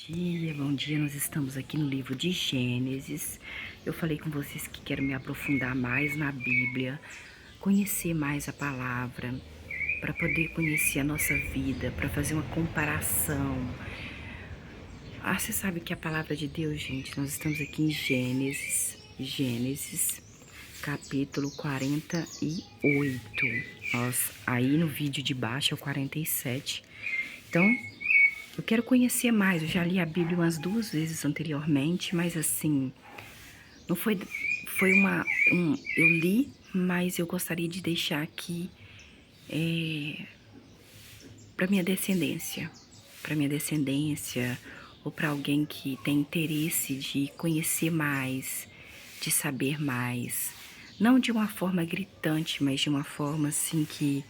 Bom dia, nós estamos aqui no livro de Gênesis. Eu falei com vocês que quero me aprofundar mais na Bíblia, conhecer mais a palavra, para poder conhecer a nossa vida, para fazer uma comparação. Você sabe que a palavra de Deus, gente, nós estamos aqui em Gênesis, capítulo 48. Aí no vídeo de baixo é o 47. Então, eu quero conhecer mais. Eu já li a Bíblia umas 2 vezes anteriormente, mas assim, não foi, eu li, mas eu gostaria de deixar aqui para minha descendência, ou para alguém que tem interesse de conhecer mais, de saber mais, não de uma forma gritante, mas de uma forma assim que,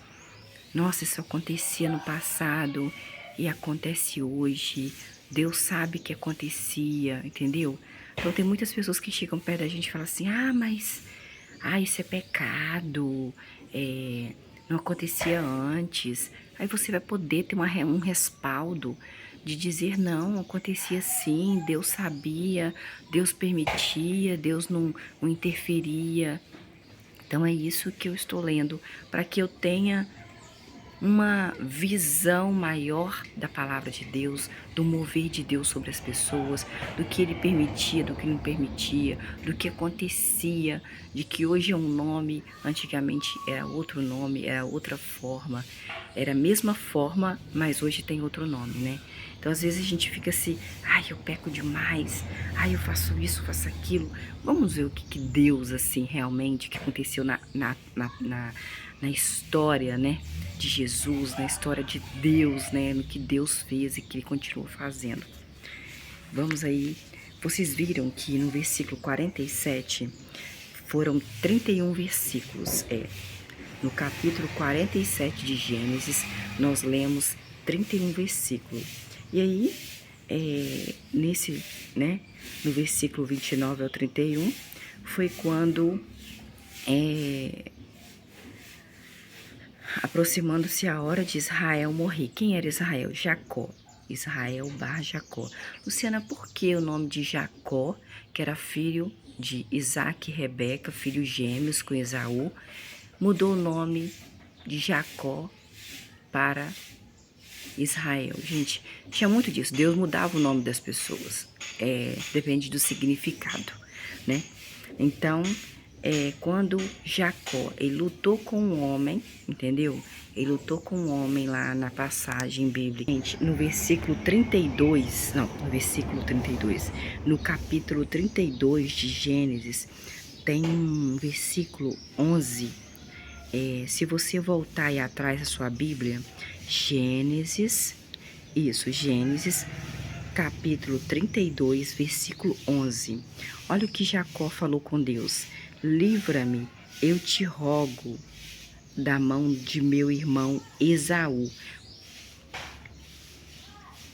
nossa, isso acontecia no passado e acontece hoje. Deus sabe que acontecia, entendeu? Então tem muitas pessoas que chegam perto da gente e falam assim: mas isso é pecado, não acontecia antes. Aí você vai poder ter um respaldo de dizer: não, acontecia sim, Deus sabia, Deus permitia, Deus não interferia. Então é isso que eu estou lendo, para que eu tenha uma visão maior da palavra de Deus, do mover de Deus sobre as pessoas, do que Ele permitia, do que não permitia, do que acontecia, de que hoje é um nome, antigamente era outro nome, era outra forma, era a mesma forma, mas hoje tem outro nome, né? Então às vezes a gente fica assim: eu peco demais, eu faço isso, faço aquilo. Vamos ver o que Deus, assim, realmente, que aconteceu na história, né, de Jesus, na história de Deus, né, no que Deus fez e que Ele continua fazendo. Vamos aí. Vocês viram que no versículo 47 foram 31 versículos. No capítulo 47 de Gênesis, nós lemos 31 versículos. E aí, no versículo 29 ao 31, foi quando aproximando-se a hora de Israel morrer. Quem era Israel? Jacó. Israel / Jacó. Luciana, por que o nome de Jacó, que era filho de Isaac e Rebeca, filhos gêmeos com Esaú, mudou o nome de Jacó para Israel? Gente, tinha muito disso. Deus mudava o nome das pessoas. Depende do significado, né? Então, quando Jacó, ele lutou com um homem, entendeu? Ele lutou com um homem lá na passagem bíblica. Gente, no versículo 32, no capítulo 32 de Gênesis, tem um versículo 11. Se você voltar aí atrás da sua Bíblia, Gênesis, capítulo 32, versículo 11. Olha o que Jacó falou com Deus: livra-me, eu te rogo, da mão de meu irmão Esaú.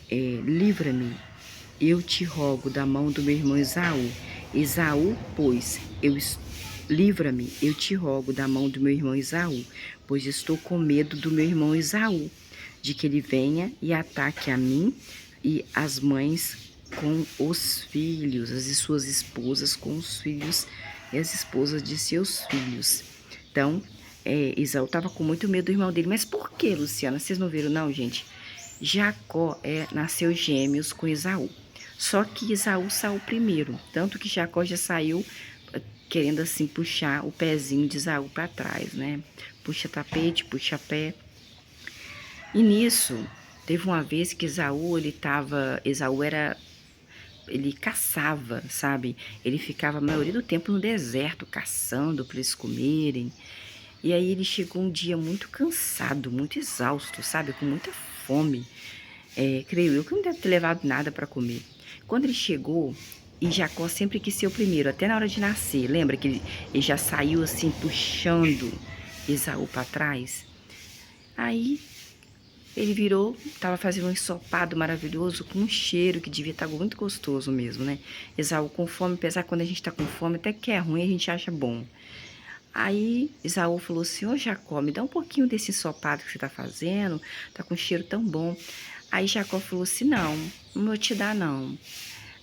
Livra-me, eu te rogo, da mão do meu irmão Esaú. Esaú, pois, livra-me, eu te rogo, da mão do meu irmão Esaú, pois estou com medo do meu irmão Esaú, de que ele venha e ataque a mim e as mães com os filhos, as suas esposas com os filhos e as esposas de seus filhos. Então, Esaú estava com muito medo do irmão dele. Mas por que, Luciana? Vocês não viram, não, gente? Jacó nasceu gêmeos com Esaú. Só que Esaú saiu primeiro. Tanto que Jacó já saiu querendo assim puxar o pezinho de Esaú para trás, né? Puxa tapete, puxa pé. E nisso, teve uma vez que ele caçava, sabe? Ele ficava a maioria do tempo no deserto, caçando para eles comerem. E aí ele chegou um dia muito cansado, muito exausto, sabe? Com muita fome. Creio eu que não deve ter levado nada para comer. Quando ele chegou, e Jacó sempre quis ser o primeiro, até na hora de nascer. Lembra que ele já saiu assim, puxando Esaú para trás? Aí ele virou, estava fazendo um ensopado maravilhoso com um cheiro que devia estar muito gostoso mesmo, né? Esaú com fome, apesar que quando a gente está com fome, até que é ruim, a gente acha bom. Aí Esaú falou assim: ô Jacó, me dá um pouquinho desse ensopado que você está fazendo, tá com um cheiro tão bom. Aí Jacó falou assim, não vou te dar não.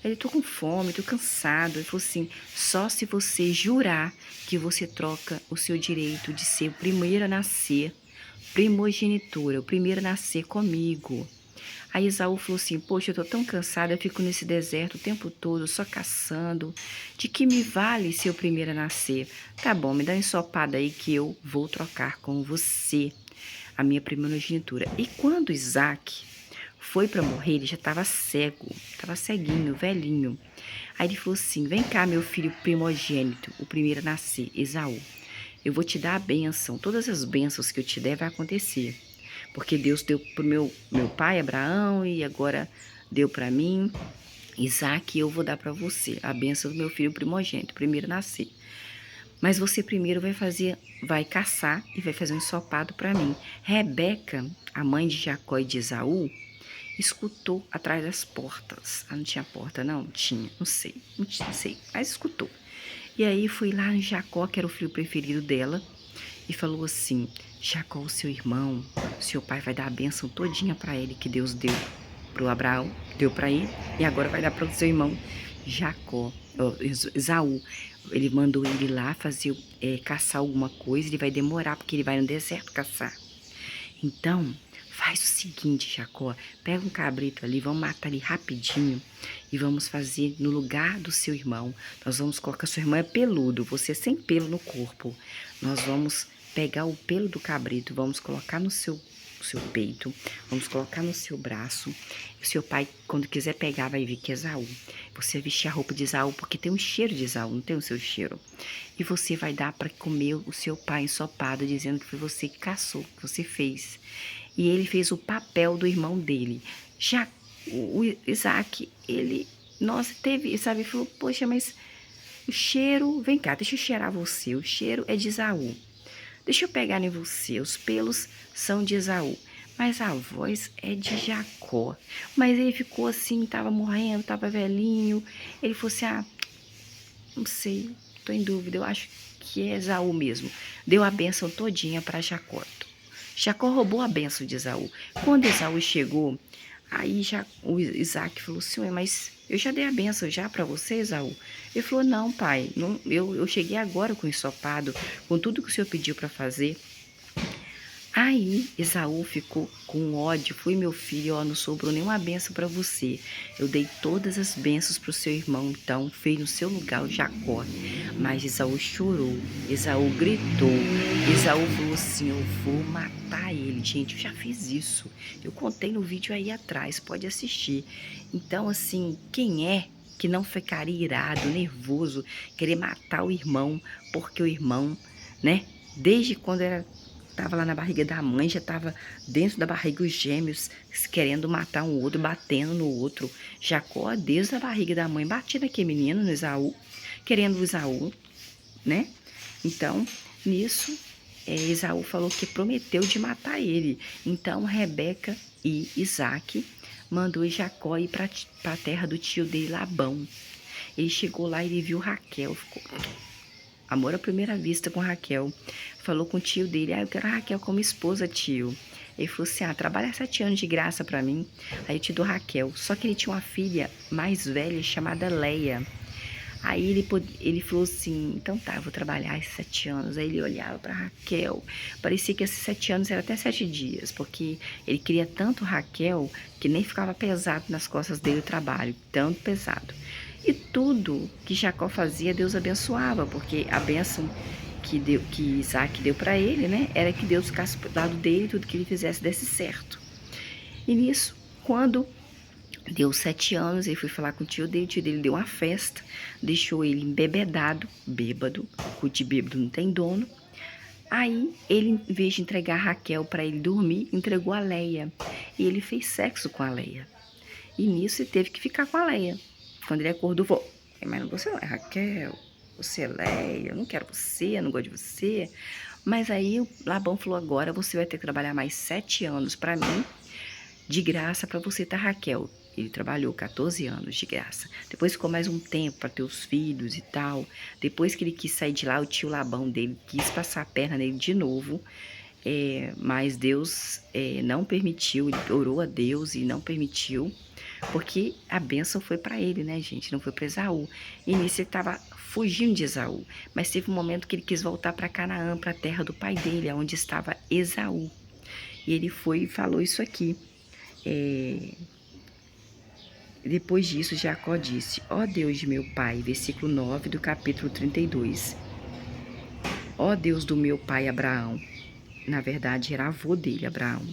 Ele, tô com fome, tô cansado. Ele falou assim, só se você jurar que você troca o seu direito de ser o primeiro a nascer, primogenitura, o primeiro a nascer comigo. Aí Esaú falou assim, poxa, eu tô tão cansada, eu fico nesse deserto o tempo todo, só caçando. De que me vale ser o primeiro a nascer? Tá bom, me dá uma ensopada aí que eu vou trocar com você a minha primogenitura. E quando Isaac foi para morrer, ele já estava cego, estava ceguinho, velhinho. Aí ele falou assim, vem cá, meu filho primogênito, o primeiro a nascer, Esaú. Eu vou te dar a bênção, todas as bênçãos que eu te der vai acontecer. Porque Deus deu para o meu pai, Abraão, e agora deu para mim, Isaac, e eu vou dar para você a bênção do meu filho primogênito, primeiro a nascer. Mas você primeiro vai caçar e vai fazer um ensopado para mim. Rebeca, a mãe de Jacó e de Esaú, escutou atrás das portas. Ah, não tinha porta, não? Tinha, não sei, mas escutou. E aí foi lá em Jacó, que era o filho preferido dela, e falou assim, Jacó, o seu irmão, seu pai vai dar a bênção todinha para ele, que Deus deu pro Abraão, deu para ele, e agora vai dar para o seu irmão Jacó, Esaú. Ele mandou ele lá fazer, caçar alguma coisa, ele vai demorar, porque ele vai no deserto caçar. Então, faz o seguinte, Jacó, pega um cabrito ali, vamos matar ele rapidinho e vamos fazer no lugar do seu irmão. Nós vamos colocar, seu irmão é peludo, você é sem pelo no corpo. Nós vamos pegar o pelo do cabrito, vamos colocar no seu peito, vamos colocar no seu braço. O seu pai, quando quiser pegar, vai ver que é Esaú. Você vai vestir a roupa de Esaú, porque tem um cheiro de Esaú, não tem o seu cheiro. E você vai dar para comer o seu pai ensopado, dizendo que foi você que caçou, que você fez. E ele fez o papel do irmão dele. Já o Isaac, ele, nossa, teve, sabe, falou, poxa, mas o cheiro, vem cá, deixa eu cheirar você, o cheiro é de Esaú. Deixa eu pegar em você, os pelos são de Esaú, mas a voz é de Jacó. Mas ele ficou assim, tava morrendo, tava velhinho. Ele falou assim, não sei, tô em dúvida, eu acho que é Esaú mesmo. Deu a bênção todinha para Jacó. Jacó roubou a bênção de Esaú. Quando Esaú chegou, aí o Isaac falou assim, mas eu já dei a bênção já para você, Esaú? Ele falou, não, pai, não, eu cheguei agora com o ensopado, com tudo que o senhor pediu para fazer. Aí Esaú ficou com ódio, foi meu filho, ó, não sobrou nenhuma benção para você. Eu dei todas as bênçãos para o seu irmão, então fez no seu lugar o Jacó. Mas Esaú chorou, Esaú gritou, Esaú falou assim, eu vou matar ele. Gente, eu já fiz isso, eu contei no vídeo aí atrás, pode assistir. Então assim, quem é que não ficaria irado, nervoso, querer matar o irmão, porque o irmão, né, desde quando estava lá na barriga da mãe, já estava dentro da barriga os gêmeos, querendo matar um outro, batendo no outro. Jacó, desde a barriga da mãe, batia naquele menino, no Esaú, querendo o Esaú, né? Então, nisso, Esaú falou que prometeu de matar ele. Então, Rebeca e Isaac mandou Jacó ir para a terra do tio dele, Labão. Ele chegou lá e ele viu Raquel, ficou... Amor à primeira vista com Raquel. Falou com o tio dele, eu quero a Raquel como esposa, tio. Ele falou assim, trabalha 7 anos de graça pra mim, aí eu te dou Raquel. Só que ele tinha uma filha mais velha chamada Leia. Aí ele falou assim, então tá, eu vou trabalhar esses 7 anos. Aí ele olhava pra Raquel, parecia que esses 7 anos eram até 7 dias, porque ele queria tanto Raquel que nem ficava pesado nas costas dele o trabalho, tanto pesado. E tudo que Jacó fazia, Deus abençoava, porque a bênção que Isaac deu para ele, né, era que Deus ficasse do lado dele, tudo que ele fizesse desse certo. E nisso, quando deu 7 anos, ele foi falar com o tio dele deu uma festa, deixou ele embebedado, bêbado, cu de bêbado não tem dono. Aí, ele, em vez de entregar a Raquel para ele dormir, entregou a Leia. E ele fez sexo com a Leia. E nisso, ele teve que ficar com a Leia. Quando ele acordou, falou, mas você não é Raquel, você é Leia, eu não quero você, eu não gosto de você. Mas aí o Labão falou, agora você vai ter que trabalhar mais 7 anos para mim, de graça para você ter Raquel. Ele trabalhou 14 anos de graça. Depois ficou mais um tempo para ter os filhos e tal. Depois que ele quis sair de lá, o tio Labão dele quis passar a perna nele de novo. mas Deus não permitiu, ele orou a Deus e não permitiu, porque a bênção foi para ele, né, gente? Não foi para Esaú. E nisso ele estava fugindo de Esaú, mas teve um momento que ele quis voltar para Canaã, para a terra do pai dele, onde estava Esaú. E ele foi e falou isso aqui. Depois disso, Jacó disse: Ó Deus de meu pai, versículo 9 do capítulo 32. Ó Deus do meu pai Abraão, na verdade era avô dele, Abraão,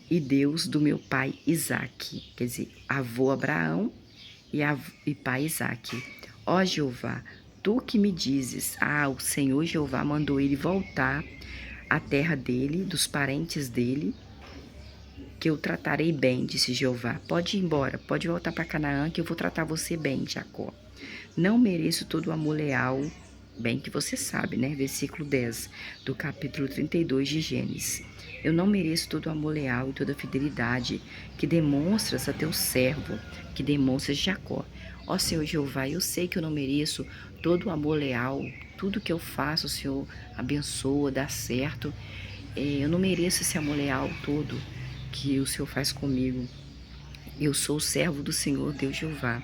e Deus do meu pai Isaque, quer dizer, avô Abraão e pai Isaque. Ó Jeová, tu que me dizes, o Senhor Jeová mandou ele voltar à terra dele, dos parentes dele, que eu tratarei bem, disse Jeová. Pode ir embora, pode voltar para Canaã, que eu vou tratar você bem, Jacó. Não mereço todo o amor leal, bem que você sabe, né? Versículo 10 do capítulo 32 de Gênesis. Eu não mereço todo o amor leal e toda a fidelidade que demonstras a teu servo, que demonstras Jacó. Ó Senhor Jeová, eu sei que eu não mereço todo o amor leal, tudo que eu faço, o Senhor abençoa, dá certo. Eu não mereço esse amor leal todo que o Senhor faz comigo. Eu sou o servo do Senhor, Deus Jeová.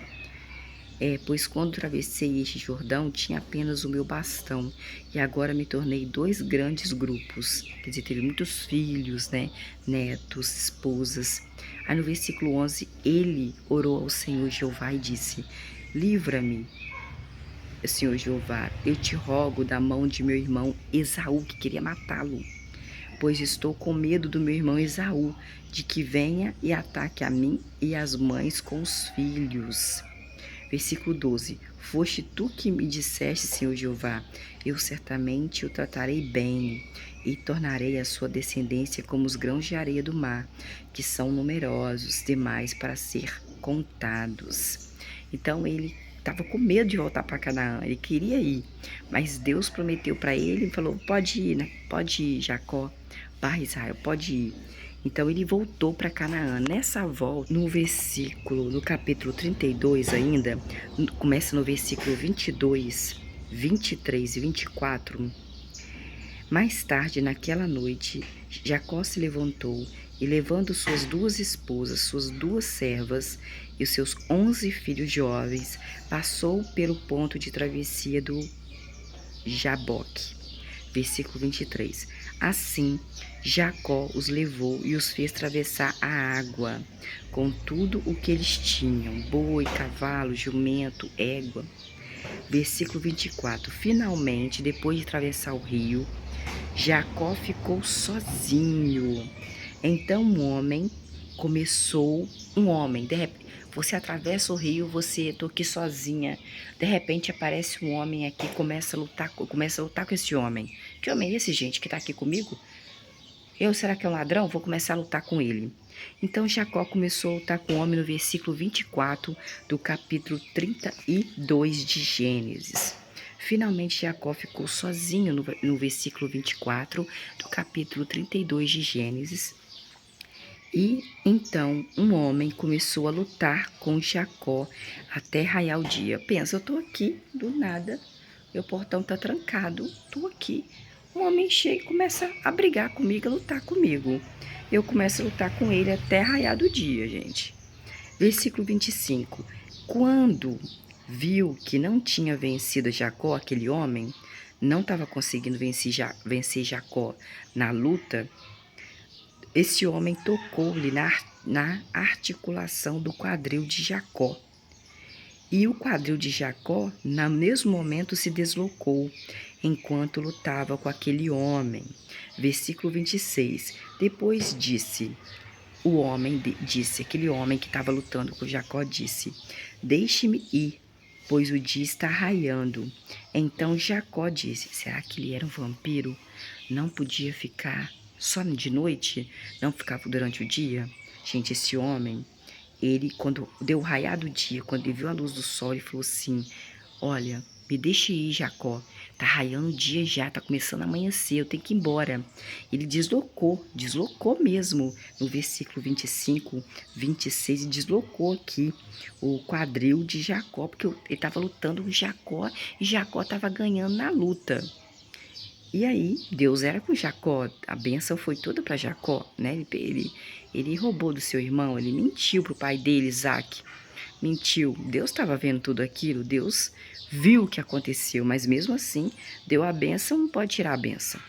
Pois quando travessei este Jordão, tinha apenas o meu bastão, e agora me tornei 2 grandes grupos. Quer dizer, teve muitos filhos, né? Netos, esposas. Aí no versículo 11, ele orou ao Senhor Jeová e disse: Livra-me, Senhor Jeová, eu te rogo da mão de meu irmão Esaú, que queria matá-lo, pois estou com medo do meu irmão Esaú, de que venha e ataque a mim e as mães com os filhos. Versículo 12. Foste tu que me disseste, Senhor Jeová, eu certamente o tratarei bem e tornarei a sua descendência como os grãos de areia do mar, que são numerosos demais para ser contados. Então ele estava com medo de voltar para Canaã, ele queria ir, mas Deus prometeu para ele e falou: pode ir, né? Pode ir, Jacó, barra Israel, pode ir. Então ele voltou para Canaã. Nessa volta, no capítulo 32 ainda, começa no versículo 22, 23 e 24. Mais tarde, naquela noite, Jacó se levantou e, levando suas 2 esposas, suas 2 servas e os seus 11 filhos jovens, passou pelo ponto de travessia do Jaboque. Versículo 23. Assim, Jacó os levou e os fez atravessar a água, com tudo o que eles tinham, boi, cavalo, jumento, égua. Versículo 24. Finalmente, depois de atravessar o rio, Jacó ficou sozinho. Então de repente, você atravessa o rio, você tô aqui sozinha. De repente aparece um homem aqui, começa a lutar com esse homem. Que homem é esse, gente, que tá aqui comigo? Será que é um ladrão? Vou começar a lutar com ele. Então Jacó começou a lutar com o homem no versículo 24 do capítulo 32 de Gênesis. Finalmente Jacó ficou sozinho no versículo 24 do capítulo 32 de Gênesis. E então um homem começou a lutar com Jacó até raiar o dia. Pensa, eu tô aqui, do nada, meu portão tá trancado, tô aqui. Um homem chega e começa a brigar comigo, a lutar comigo. Eu começo a lutar com ele até raiar do dia, gente. Versículo 25. Quando viu que não tinha vencido Jacó, aquele homem, não estava conseguindo vencer Jacó na luta, esse homem tocou-lhe na articulação do quadril de Jacó. E o quadril de Jacó, no mesmo momento, se deslocou, enquanto lutava com aquele homem. Versículo 26. Depois disse, aquele homem que estava lutando com Jacó disse: Deixe-me ir, pois o dia está raiando. Então Jacó disse: será que ele era um vampiro? Não podia ficar só de noite? Não ficava durante o dia? Gente, esse homem, ele, quando deu o raiar do dia, quando ele viu a luz do sol, ele falou assim: olha, me deixe ir, Jacó. Tá raiando o dia já, tá começando a amanhecer, eu tenho que ir embora. Ele deslocou mesmo, no versículo 25, 26, ele deslocou aqui o quadril de Jacó, porque ele estava lutando com Jacó e Jacó estava ganhando na luta. E aí, Deus era com Jacó, a bênção foi toda para Jacó, né? Ele roubou do seu irmão, ele mentiu para o pai dele, Isaac. Mentiu. Deus estava vendo tudo aquilo, Deus viu o que aconteceu, mas mesmo assim, deu a bênção, não pode tirar a bênção.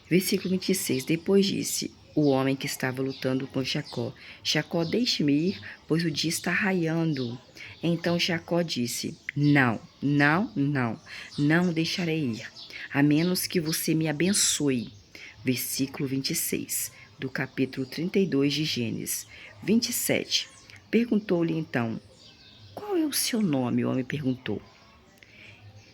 Versículo 26. Depois disse o homem que estava lutando com Jacó: Jacó, deixe-me ir, pois o dia está raiando. Então Jacó disse: Não, não, não, não deixarei ir, a menos que você me abençoe. Versículo 26, do capítulo 32 de Gênesis. 27. Perguntou-lhe então: Qual é o seu nome? O homem perguntou.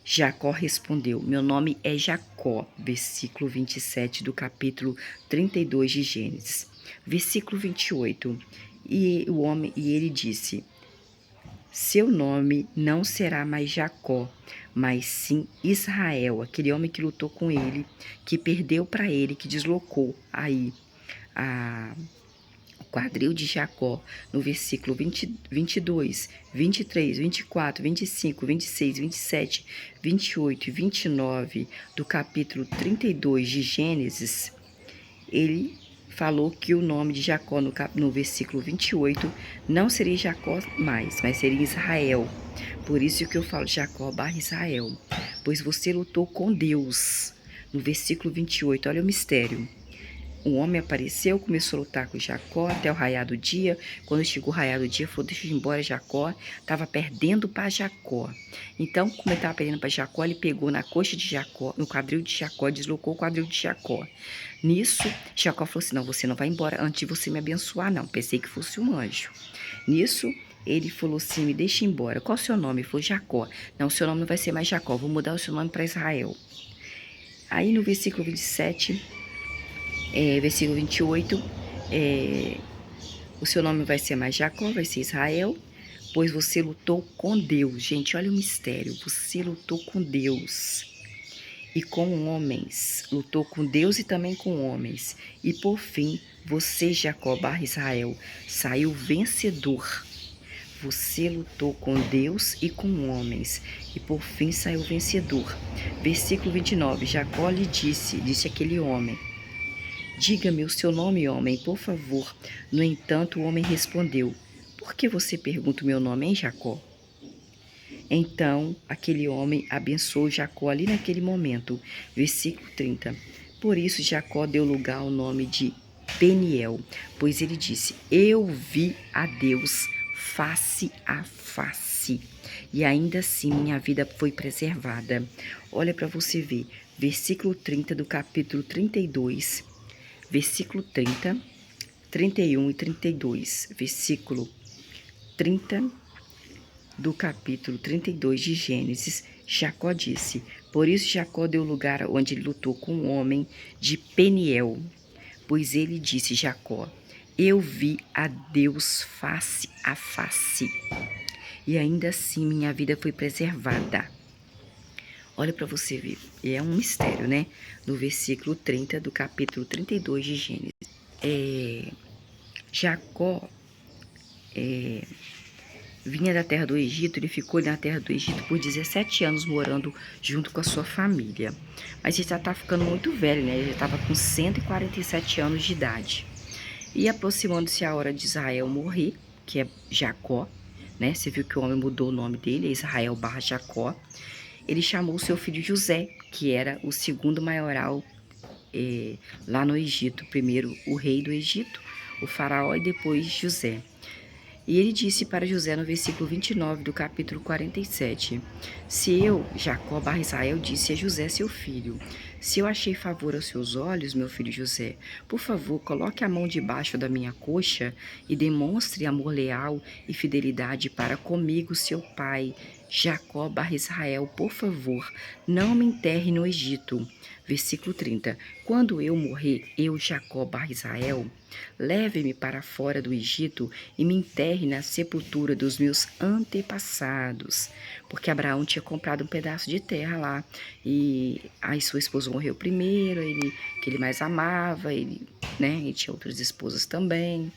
Jacó respondeu: Meu nome é Jacó. Versículo 27 do capítulo 32 de Gênesis. Versículo 28. E ele disse: Seu nome não será mais Jacó, mas sim Israel, aquele homem que lutou com ele, que perdeu para ele, que deslocou aí o quadril de Jacó, no versículo 22, 23, 24, 25, 26, 27, 28 e 29 do capítulo 32 de Gênesis, ele falou que o nome de Jacó no versículo 28 não seria Jacó mais, mas seria Israel. Por isso que eu falo Jacó barra Israel, pois você lutou com Deus. No versículo 28, olha o mistério. Um homem apareceu, começou a lutar com Jacó até o raiar do dia. Quando chegou o raiar do dia, falou: deixa eu ir embora, Jacó. Estava perdendo para Jacó. Então, como ele estava perdendo para Jacó, ele pegou na coxa de Jacó, no quadril de Jacó, deslocou o quadril de Jacó. Nisso, Jacó falou assim: não, você não vai embora antes de você me abençoar, não. Pensei que fosse um anjo. Nisso, ele falou assim: me deixa embora. Qual é o seu nome? Ele falou: Jacó. Não, seu nome não vai ser mais Jacó, vou mudar o seu nome para Israel. Aí no versículo 27... versículo 28, o seu nome vai ser mais Jacó, vai ser Israel, pois você lutou com Deus. Gente, olha o mistério, você lutou com Deus e com homens, lutou com Deus e também com homens, e por fim, você, Jacó barra Israel, saiu vencedor. Você lutou com Deus e com homens, e por fim saiu vencedor. Versículo 29, Jacó lhe disse aquele homem: diga-me o seu nome, homem, por favor. No entanto, o homem respondeu: por que você pergunta o meu nome, hein, Jacó? Então, aquele homem abençoou Jacó ali naquele momento. Versículo 30. Por isso, Jacó deu lugar ao nome de Peniel, pois ele disse: eu vi a Deus face a face, e ainda assim minha vida foi preservada. Olha para você ver, versículo 30 do capítulo 32, versículo 30, 31 e 32, versículo 30 do capítulo 32 de Gênesis, Jacó disse: por isso Jacó deu lugar onde ele lutou com um homem de Peniel, pois ele disse: Jacó, eu vi a Deus face a face, e ainda assim minha vida foi preservada. Olha para você ver, é um mistério, né? No versículo 30 do capítulo 32 de Gênesis. Jacó vinha da terra do Egito, ele ficou na terra do Egito por 17 anos morando junto com a sua família. Mas ele já está ficando muito velho, né? Ele já estava com 147 anos de idade. E aproximando-se a hora de Israel morrer, que é Jacó, né? Você viu que o homem mudou o nome dele, é Israel barra Jacó. Ele chamou seu filho José, que era o segundo maioral lá no Egito. Primeiro o rei do Egito, o faraó, e depois José. E ele disse para José no versículo 29 do capítulo 47, se eu, Jacó barra Israel, disse a José seu filho, se eu achei favor aos seus olhos, meu filho José, por favor, coloque a mão debaixo da minha coxa e demonstre amor leal e fidelidade para comigo, seu pai, Jacó barra Israel, por favor, não me enterre no Egito. Versículo 30, quando eu morrer, eu, Jacó barra Israel, leve-me para fora do Egito e me enterre na sepultura dos meus antepassados. Porque Abraão tinha comprado um pedaço de terra lá. E aí sua esposa morreu primeiro, que ele mais amava, né? E tinha outras esposas também.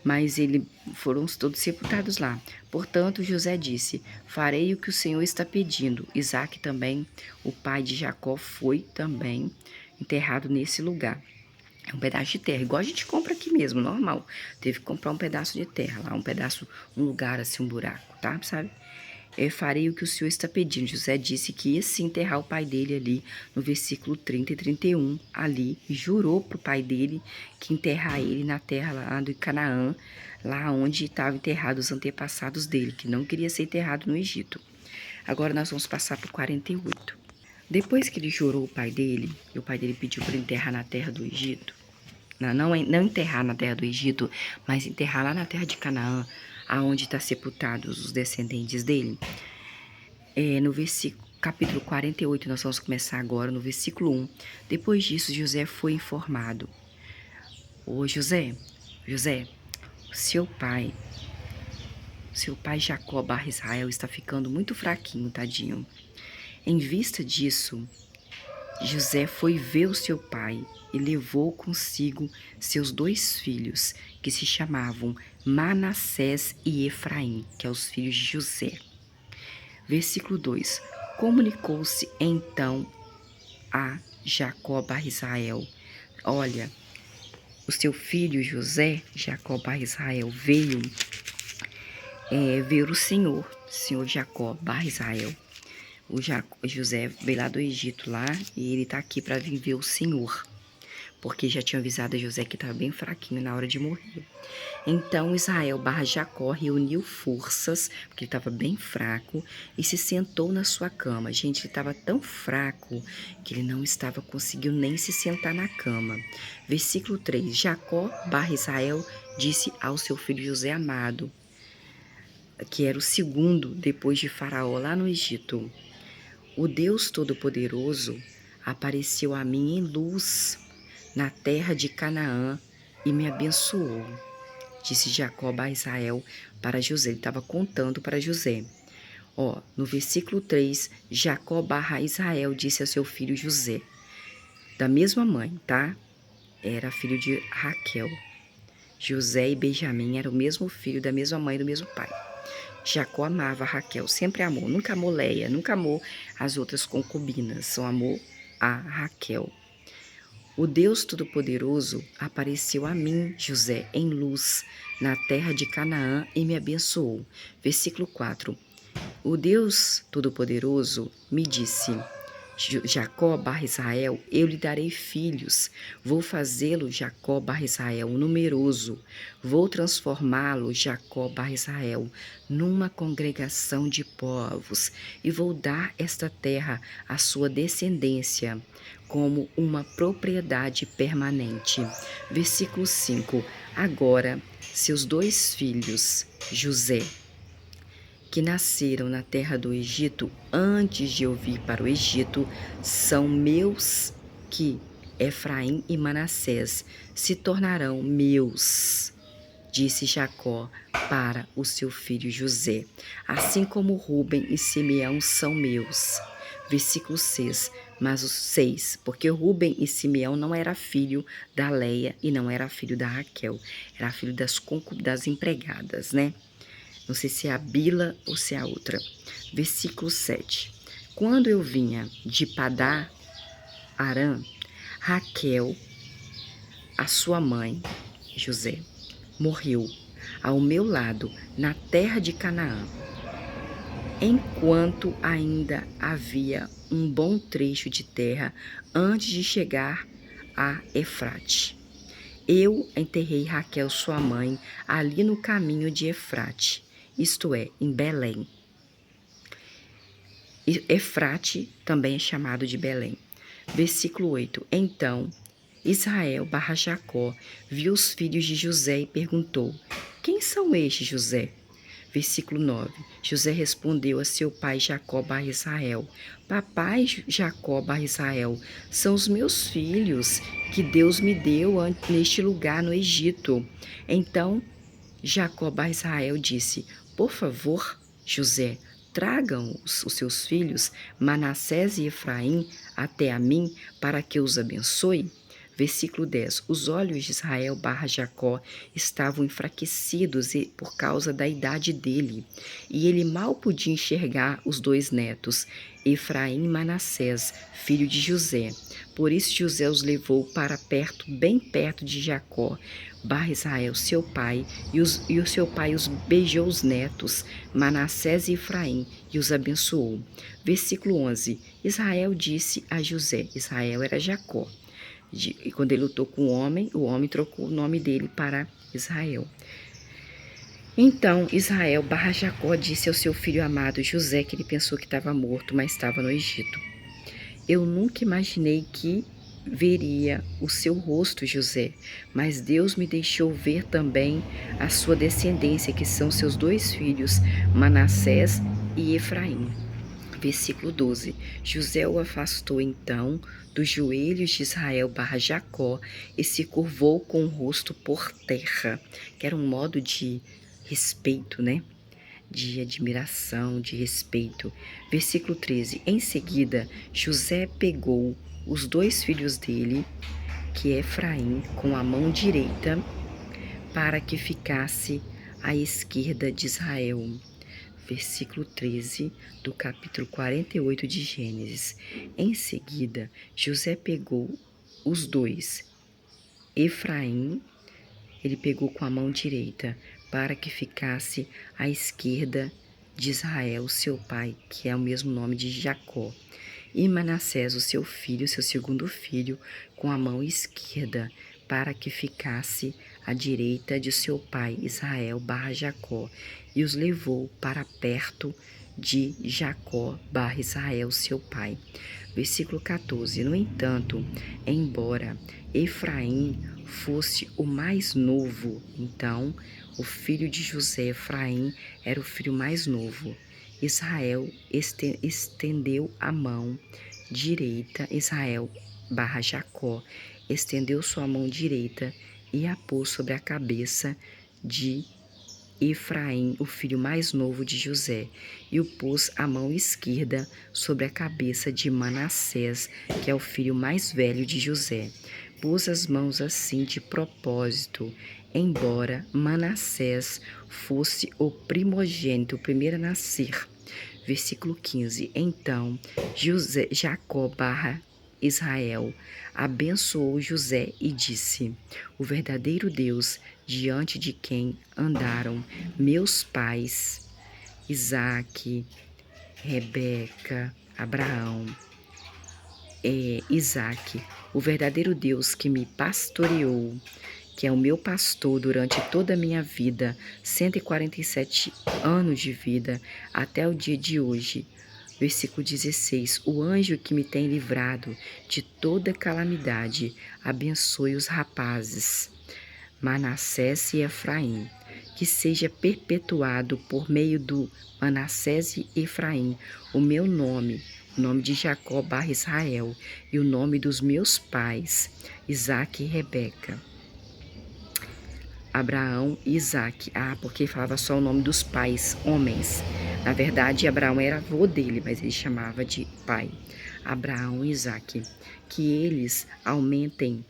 mas eles foram todos sepultados lá. Portanto, José disse: farei o que o Senhor está pedindo. Isaac também, o pai de Jacó, foi também enterrado nesse lugar. É um pedaço de terra, igual a gente compra aqui mesmo, normal. Teve que comprar um pedaço de terra lá, um pedaço, um lugar assim, um buraco, tá? Sabe? Eu farei o que o Senhor está pedindo. José disse que ia se enterrar o pai dele ali, no versículo 30 e 31, ali, e jurou para o pai dele que enterrar ele na terra lá de Canaã, lá onde estavam enterrados os antepassados dele, que não queria ser enterrado no Egito. Agora nós vamos passar para o 48. Depois que ele jurou o pai dele, e o pai dele pediu para enterrar na terra do Egito, não enterrar na terra do Egito, mas enterrar lá na terra de Canaã, aonde está sepultados os descendentes dele. No capítulo 48, nós vamos começar agora no versículo 1. Depois disso, José foi informado. Ô José, seu pai Jacó / Israel está ficando muito fraquinho, tadinho. Em vista disso, José foi ver o seu pai e levou consigo seus 2 filhos, que se chamavam Manassés e Efraim, que são os filhos de José. Versículo 2. Comunicou-se então a Jacó / Israel: olha, o seu filho José, Jacó / Israel, veio ver o Senhor Jacó / Israel. José veio lá do Egito lá e ele tá aqui para vir ver o Senhor, porque já tinha avisado a José que estava bem fraquinho na hora de morrer. Então Israel / Jacó reuniu forças, porque ele estava bem fraco, e se sentou na sua cama. Gente, ele estava tão fraco que ele não estava conseguindo nem se sentar na cama. Versículo 3. Jacó / Israel disse ao seu filho José amado, que era o segundo depois de Faraó lá no Egito: o Deus Todo-Poderoso apareceu a mim em luz na terra de Canaã e me abençoou. Disse Jacó / Israel para José. Ele estava contando para José. No versículo 3, Jacó / Israel disse ao seu filho José, da mesma mãe, tá? Era filho de Raquel. José e Benjamim eram o mesmo filho, da mesma mãe e do mesmo pai. Jacó amava Raquel, sempre amou, nunca amou Leia, nunca amou as outras concubinas, só amou a Raquel. O Deus Todo-Poderoso apareceu a mim, José, em luz, na terra de Canaã e me abençoou. Versículo 4. O Deus Todo-Poderoso me disse: Jacó / Israel, eu lhe darei filhos. Vou fazê-lo, Jacó / Israel, numeroso. Vou transformá-lo, Jacó / Israel, numa congregação de povos. E vou dar esta terra à sua descendência como uma propriedade permanente. Versículo 5. Agora, seus 2 filhos, José, que nasceram na terra do Egito antes de eu vir para o Egito, são meus, que Efraim e Manassés se tornarão meus, disse Jacó para o seu filho José, assim como Ruben e Simeão são meus. Versículo 6, mas os 6, porque Ruben e Simeão não era filho da Leia e não era filho da Raquel, era filho das empregadas, né? Não sei se é a Bila ou se é a outra. Versículo 7. Quando eu vinha de Padá Arã, Raquel, a sua mãe, José, morreu ao meu lado na terra de Canaã, enquanto ainda havia um bom trecho de terra antes de chegar a Efrate. Eu enterrei Raquel, sua mãe, ali no caminho de Efrate, isto é, em Belém. Efrate também é chamado de Belém. Versículo 8. Então, Israel / Jacó viu os filhos de José e perguntou: quem são estes, José? Versículo 9. José respondeu a seu pai Jacó / Israel: papai Jacó / Israel, são os meus filhos que Deus me deu neste lugar no Egito. Então Jacó / Israel disse: por favor, José, tragam os seus filhos, Manassés e Efraim, até a mim, para que os abençoe. Versículo 10. Os olhos de Israel barra Jacó estavam enfraquecidos por causa da idade dele, e ele mal podia enxergar os dois netos, Efraim e Manassés, filho de José. Por isso José os levou para perto, bem perto de Jacó, barra Israel, seu pai, e o seu pai os beijou os netos, Manassés e Efraim, e os abençoou. Versículo 11. Israel disse a José, Israel era Jacó, e quando ele lutou com o homem trocou o nome dele para Israel. Então Israel barra Jacó disse ao seu filho amado José, que ele pensou que estava morto, mas estava no Egito: eu nunca imaginei que veria o seu rosto, José, mas Deus me deixou ver também a sua descendência, que são seus dois filhos, Manassés e Efraim. Versículo 12. José o afastou então dos joelhos de Israel barra Jacó e se curvou com o rosto por terra, que era um modo de respeito, né? De admiração, de respeito. Versículo 13. Em seguida, José pegou os dois filhos dele, que é Efraim, com a mão direita, para que ficasse à esquerda de Israel. Versículo 13 do capítulo 48 de Gênesis. Em seguida, José pegou os dois, Efraim, ele pegou com a mão direita, para que ficasse à esquerda de Israel, seu pai, que é o mesmo nome de Jacó. E Manassés, o seu filho, seu segundo filho, com a mão esquerda, para que ficasse à direita de seu pai, Israel barra Jacó, e os levou para perto de Jacó barra Israel, seu pai. Versículo 14. No entanto, embora Efraim fosse o mais novo, então o filho de José, Efraim, era o filho mais novo. Israel estendeu a mão direita, Israel barra Jacó, estendeu sua mão direita e a pôs sobre a cabeça de Efraim, o filho mais novo de José, e o pôs a mão esquerda sobre a cabeça de Manassés, que é o filho mais velho de José. Pôs as mãos assim de propósito, embora Manassés fosse o primogênito, o primeiro a nascer. Versículo 15. Então Jacó barra Israel abençoou José e disse: o verdadeiro Deus, diante de quem andaram meus pais, Isaque, Rebeca, Abraão, Isaque, o verdadeiro Deus que me pastoreou, que é o meu pastor durante toda a minha vida, 147 anos de vida, até o dia de hoje. Versículo 16. O anjo que me tem livrado de toda calamidade, abençoe os rapazes, Manassés e Efraim, que seja perpetuado por meio do Manassés e Efraim o meu nome, o nome de Jacó barra Israel, e o nome dos meus pais, Isaque e Rebeca. Abraão e Isaque. Porque falava só o nome dos pais, homens. Na verdade, Abraão era avô dele, mas ele chamava de pai. Abraão e Isaque. Que eles aumentem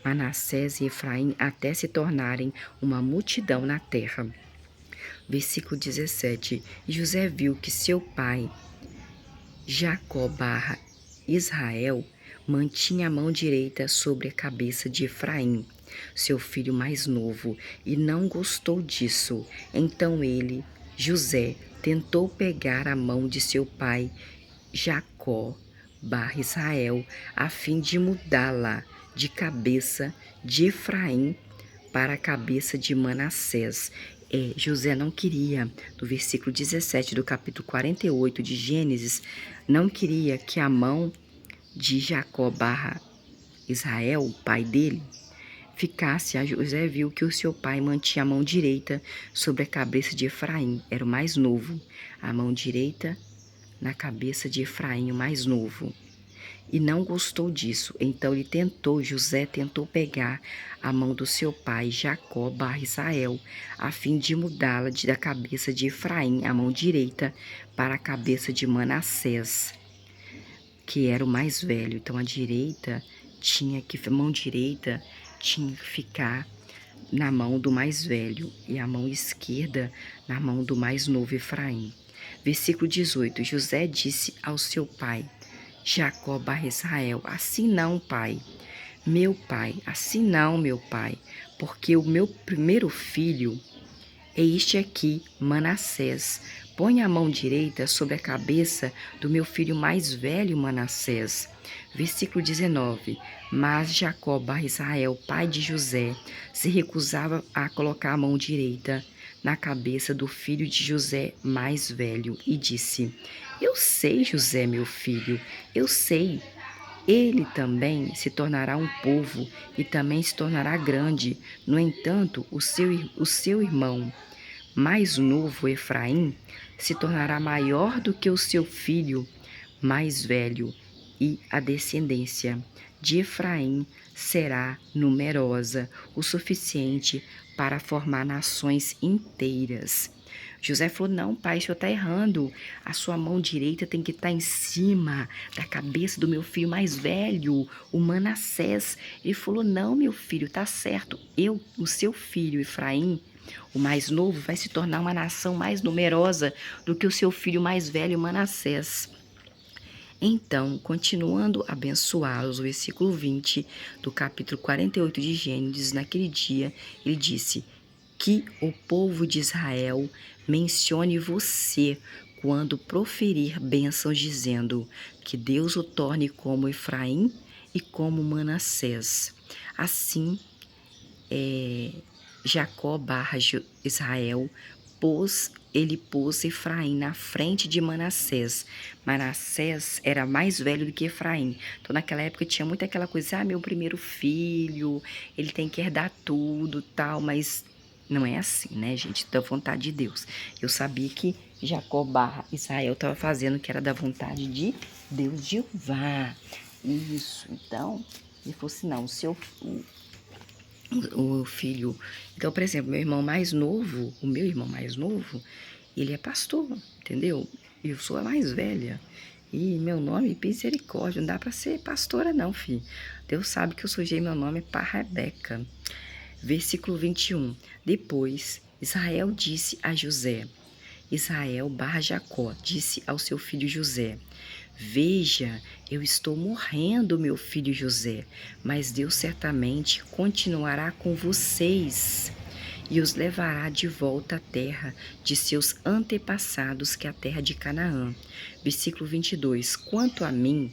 Manassés e Efraim até se tornarem uma multidão na terra. Versículo 17. E José viu que seu pai, Jacó barra Israel, mantinha a mão direita sobre a cabeça de Efraim, seu filho mais novo, e não gostou disso. Então ele, José, tentou pegar a mão de seu pai, Jacó barra Israel, a fim de mudá-la de cabeça de Efraim para a cabeça de Manassés. José não queria, no versículo 17 do capítulo 48 de Gênesis, não queria que a mão de Jacó barra Israel, o pai dele, ficasse. A José viu que o seu pai mantinha a mão direita sobre a cabeça de Efraim, era o mais novo, a mão direita na cabeça de Efraim, o mais novo. E não gostou disso, então José tentou pegar a mão do seu pai, Jacó barra Israel, a fim de mudá-la da cabeça de Efraim, a mão direita, para a cabeça de Manassés, que era o mais velho. Então a direita a mão direita tinha que ficar na mão do mais velho e a mão esquerda na mão do mais novo Efraim. Versículo 18. José disse ao seu pai, Jacó barra Israel, assim não, pai, meu pai, assim não, meu pai, porque o meu primeiro filho é este aqui, Manassés. Põe a mão direita sobre a cabeça do meu filho mais velho, Manassés. Versículo 19. Mas Jacó barra Israel, pai de José, se recusava a colocar a mão direita na cabeça do filho de José mais velho e disse, eu sei, José, meu filho, eu sei. Ele também se tornará um povo e também se tornará grande. No entanto, o seu irmão mais novo, Efraim, se tornará maior do que o seu filho mais velho, e a descendência de Efraim será numerosa o suficiente para formar nações inteiras. José falou, não, pai, o senhor está errando. A sua mão direita tem que estar em cima da cabeça do meu filho mais velho, o Manassés. Ele falou, não, meu filho, está certo. O seu filho, Efraim, o mais novo, vai se tornar uma nação mais numerosa do que o seu filho mais velho, Manassés. Então, continuando a abençoá-los, o versículo 20 do capítulo 48 de Gênesis, naquele dia, ele disse, que o povo de Israel mencione você quando proferir bênçãos, dizendo que Deus o torne como Efraim e como Manassés. Assim, Jacó barra Israel ele pôs Efraim na frente de Manassés. Manassés era mais velho do que Efraim. Então, naquela época, tinha muito aquela coisa, meu primeiro filho, ele tem que herdar tudo, tal, mas não é assim, né, gente? Da vontade de Deus. Eu sabia que Jacó barra Israel estava fazendo o que era da vontade de Deus, Jeová. Isso, então, ele falou assim, não, o filho. Então, por exemplo, o meu irmão mais novo, ele é pastor, entendeu? Eu sou a mais velha. E meu nome é Misericórdia, não dá para ser pastora não, filho. Deus sabe que eu sujei meu nome para Rebeca. Versículo 21. Depois, Israel disse a José, Israel barra Jacó, disse ao seu filho José, veja, eu estou morrendo, meu filho José, mas Deus certamente continuará com vocês e os levará de volta à terra de seus antepassados, que é a terra de Canaã. Versículo 22. Quanto a mim,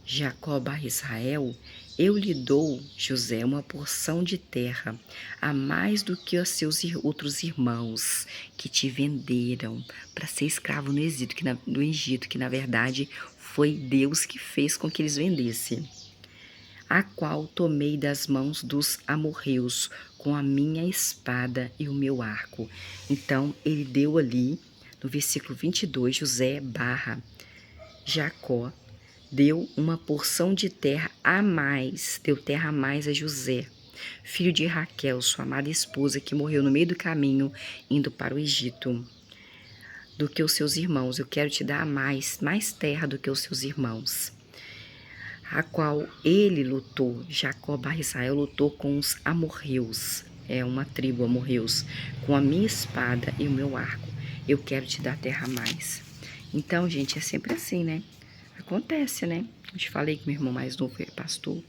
Jacó barra Israel, eu lhe dou, José, uma porção de terra, a mais do que os seus outros irmãos que te venderam para ser escravo no Egito, que na verdade foi Deus que fez com que eles vendessem, a qual tomei das mãos dos amorreus com a minha espada e o meu arco. Então, ele deu ali, no versículo 22, José barra Jacó, deu uma porção de terra a mais, deu terra a mais a José, filho de Raquel, sua amada esposa, que morreu no meio do caminho, indo para o Egito, do que os seus irmãos. Eu quero te dar a mais terra do que os seus irmãos. A qual ele lutou, Jacó barra Israel lutou com os amorreus, é uma tribo amorreus, com a minha espada e o meu arco. Eu quero te dar terra a mais. Então, gente, é sempre assim, né? Acontece, né? Eu te falei que meu irmão mais novo é pastor.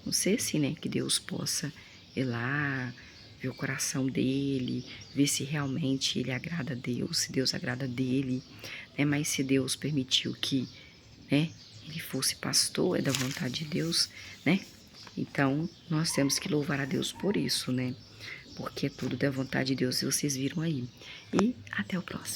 Não sei assim, né? Que Deus possa ir lá, ver o coração dele, ver se realmente ele agrada a Deus, se Deus agrada dele, né? Mas se Deus permitiu que, né, ele fosse pastor, é da vontade de Deus, né? Então, nós temos que louvar a Deus por isso, né? Porque é tudo da vontade de Deus, e vocês viram aí. E até o próximo.